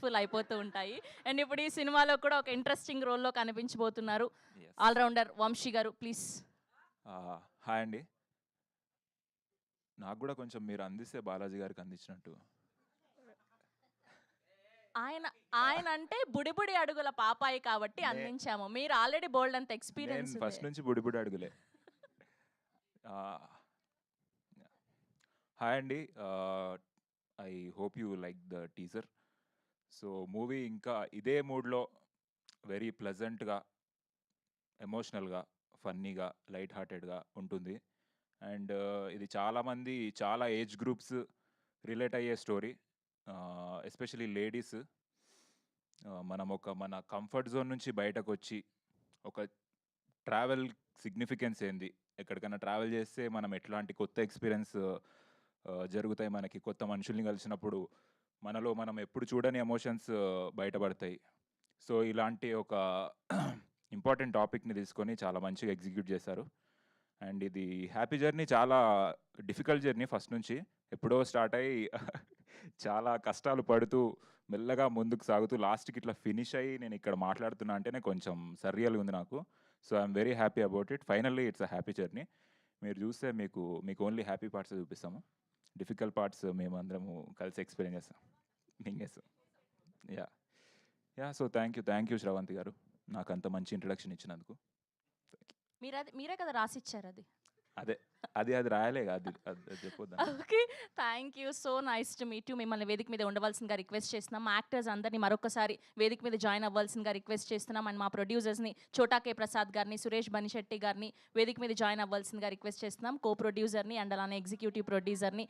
Successful అయిపోతూ ఉంటాయి. And ఇప్పుడు ఈ సినిమాలో కూడా ఒక ఇంట్రెస్టింగ్ రోల్‌లో కనిపించబోతున్నారు. Yes. ఆల్‌రౌండర్ వంశీ గారు ప్లీజ్. హాయ్ అండి. నాకు గూడా కొంచెం మీరు అందిస్తే బాలాజీ గారికి అందించినట్టు. ఆయన ఆయనంటే బుడిబుడి అడుగుల పాపాయి కాబట్టి నే అందించాము. మీరు ఆల్రెడీ బోలెడంత నేను ఎక్స్‌పీరియన్స్ ఉంది. ఫస్ట్ నుంచి బుడిబుడి అడుగులే. ఆహ్, హాయ్ అండి. I hope you like the teaser. So, movie ఇంకా ఇదే మూడ్‌లో వెరీ ప్లెజెంట్‌గా, ఎమోషనల్‌గా, ఫన్నీగా, లైట్ హార్టెడ్‌గా ఉంటుంది. అండ్ ఇది చాలామంది చాలా ఏజ్ గ్రూప్స్ రిలేట్ అయ్యే స్టోరీ. ఎస్పెషల్లీ లేడీస్ మనం మన కంఫర్ట్ జోన్ నుంచి బయటకొచ్చి, ఒక ట్రావెల్ సిగ్నిఫికెన్స్ ఏంది? ఎక్కడికైనా ట్రావెల్ చేస్తే మనం ఎట్లాంటి కొత్త ఎక్స్‌పీరియన్స్ జరుగుతాయి మనకి. కొత్త మనుషుల్ని కలిసినప్పుడు మనలో మనం ఎప్పుడు చూడని ఎమోషన్స్ బయటపడతాయి. సో, ఇలాంటి ఒక ఇంపార్టెంట్ టాపిక్‌ని తీసుకొని చాలా మంచిగా ఎగ్జిక్యూట్ చేశారు. అండ్ ఇది హ్యాపీ జర్నీ చాలా డిఫికల్ట్ జర్నీ ఫస్ట్ నుంచి. ఎప్పుడో స్టార్ట్ అయ్యి చాలా కష్టాలు పడుతూ, మెల్లగా ముందుకు సాగుతూ లాస్ట్‌కి ఇట్లా ఫినిష్ అయ్యి నేనిక్కడ మాట్లాడుతున్నా అంటేనే కొంచెం సర్రియల్‌గా ఉంది నాకు. So, I'm very happy about it. Finally it's a happy journey. మీరు చూస్తే మీకు ఓన్లీ హ్యాపీ పార్ట్సే చూపిస్తాము. డిఫికల్ట్ పార్ట్స్ మేమందరము కలిసి ఎక్స్‌పీరియన్స్ చేస్తాం. మింగేస్తాం. Yeah! So, thank you Sravanthi గారు. నాకంత మంచి ఇంట్రడక్షన్ ఇచ్చినందుకు. మీరే కదా రాసిచ్చారది. అదే. అది రాయలేగా అది చెప్పొద్దని. Okay. Thank you. So nice to meet you. మిమ్మల్ని వేదిక మీద ఉండవలసిందిగా రిక్వెస్ట్ చేస్తున్నాం. మా యాక్టర్స్ అందరిని మరొకసారి వేదిక మీద జాయిన్ అవ్వాల్సిందిగా రిక్వెస్ట్ చేస్తున్నాం. అండ్ మా ప్రొడ్యూసర్స్‌ని చోటా కే ప్రసాద్ గారిని, సురేష్ బనిశెట్టి గారిని వేదిక మీద జాయిన్ అవ్వాల్సిందిగా రిక్వెస్ట్ చేస్తున్నాం. కో ప్రొడ్యూసర్‌ని అండ్ అలానే ఎగ్జిక్యూటివ్ ప్రొడ్యూసర్‌ని